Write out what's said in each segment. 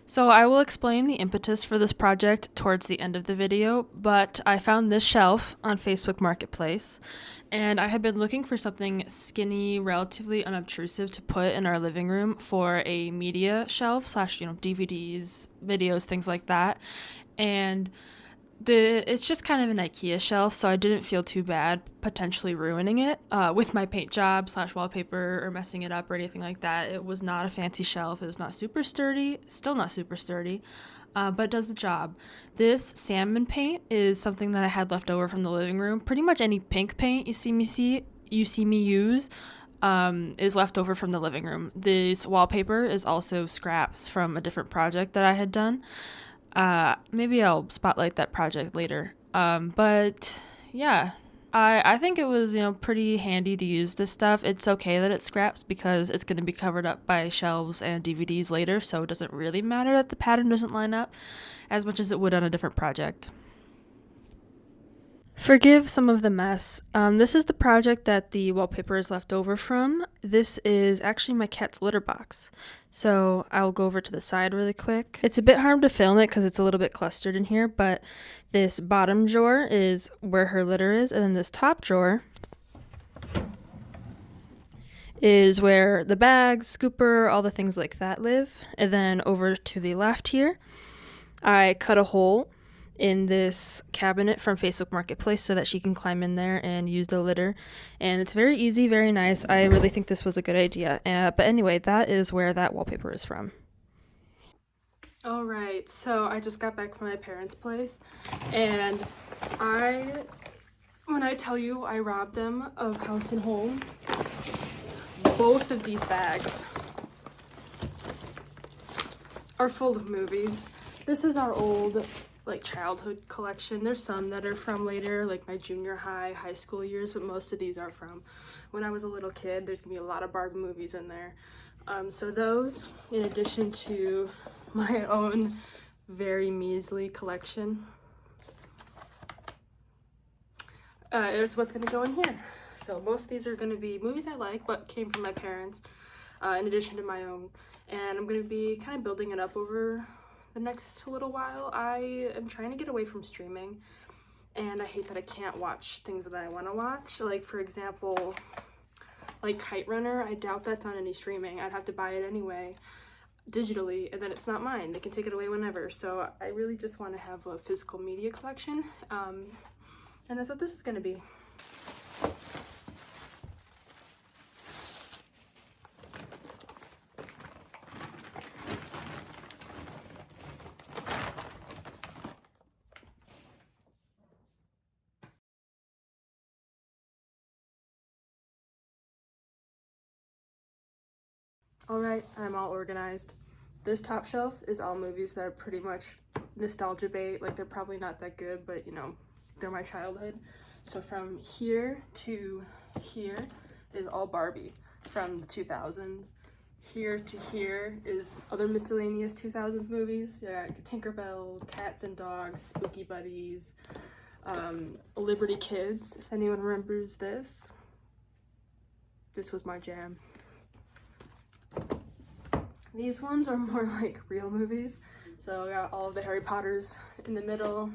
So I will explain the impetus for this project towards the end of the video, but I found this shelf on Facebook Marketplace, and I had been looking for something skinny, relatively unobtrusive to put in our living room for a media shelf slash, DVDs, videos, things like that. And it's just kind of an IKEA shelf, so I didn't feel too bad potentially ruining it with my paint job slash wallpaper or messing it up or anything like that. It was not a fancy shelf. It was not super sturdy. Still not super sturdy, but it does the job. This salmon paint is something that I had left over from the living room. Pretty much any pink paint you see me use is left over from the living room. This wallpaper is also scraps from a different project that I had done. Maybe I'll spotlight that project later. But yeah, I think it was, pretty handy to use this stuff. It's okay that it scraps because it's going to be covered up by shelves and DVDs later, so it doesn't really matter that the pattern doesn't line up as much as it would on a different project. Forgive some of the mess. This is the project that the wallpaper is left over from. This is actually my cat's litter box. So I'll go over to the side really quick. It's a bit hard to film it because it's a little bit clustered in here, but this bottom drawer is where her litter is, and then this top drawer is where the bags, scooper, all the things like that live. And then over to the left here, I cut a hole in this cabinet from Facebook Marketplace so that she can climb in there and use the litter. And it's very easy, very nice. I really think this was a good idea. But anyway, that is where that wallpaper is from. All right, so I just got back from my parents' place, and when I tell you I robbed them of house and home, both of these bags are full of movies. This is our old childhood collection. There's some that are from later, like my junior high school years, but most of these are from when I was a little kid. There's gonna be a lot of Barbie movies in there. So those, in addition to my own very measly collection, is what's gonna go in here. So most of these are gonna be movies I like, but came from my parents, in addition to my own. And I'm gonna be kind of building it up over the next little while. I am trying to get away from streaming, and I hate that I can't watch things that I want to watch. Like, for example, like Kite Runner, I doubt that's on any streaming. I'd have to buy it anyway, digitally, and then it's not mine. They can take it away whenever. So I really just want to have a physical media collection, and that's what this is going to be. Alright, I'm all organized. This top shelf is all movies that are pretty much nostalgia bait. Like, they're probably not that good, but they're my childhood. So from here to here is all Barbie from the 2000s. Here to here is other miscellaneous 2000s movies. Yeah, Tinkerbell, Cats and Dogs, Spooky Buddies, Liberty Kids, if anyone remembers this. This was my jam. These ones are more like real movies. So I got all of the Harry Potters in the middle.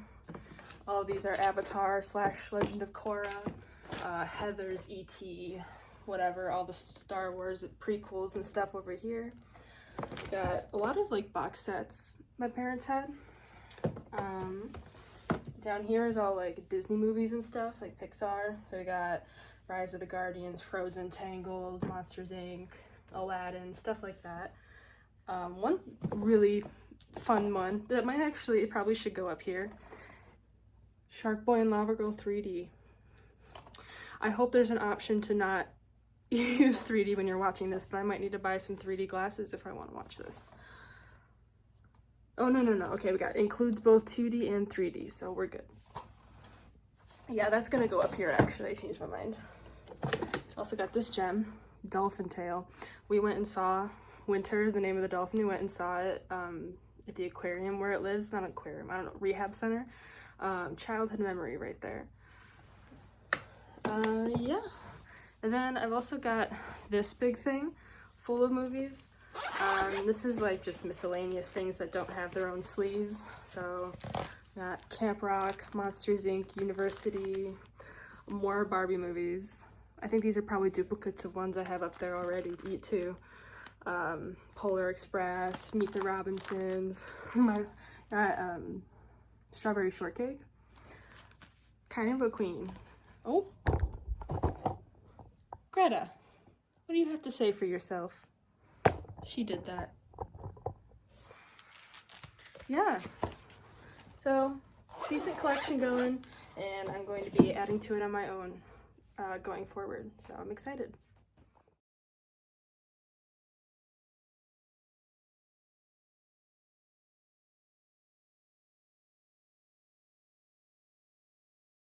All of these are Avatar / Legend of Korra, Heather's, E.T., whatever, all the Star Wars prequels and stuff over here. Got a lot of box sets my parents had. Down here is all Disney movies and stuff, like Pixar. So we got Rise of the Guardians, Frozen, Tangled, Monsters Inc., Aladdin, stuff like that. One really fun one that it probably should go up here. Shark Boy and Lava Girl 3D. I hope there's an option to not use 3D when you're watching this, but I might need to buy some 3D glasses if I want to watch this. Oh, no. Okay, we got includes both 2D and 3D, so we're good. Yeah, that's gonna go up here, actually. I changed my mind. Also got this gem, Dolphin Tail. We went and saw Winter, the name of the dolphin. We went and saw it at the aquarium where it lives. Not an aquarium, I don't know, rehab center. Childhood memory right there. Yeah. And then I've also got this big thing full of movies. This is like just miscellaneous things that don't have their own sleeves. So got Camp Rock, Monsters Inc., University, more Barbie movies. I think these are probably duplicates of ones I have up there already too. Polar Express, Meet the Robinsons, got Strawberry Shortcake, Kind of a Queen. Oh, Greta, what do you have to say for yourself? She did that. Yeah, so decent collection going, and I'm going to be adding to it on my own going forward, so I'm excited.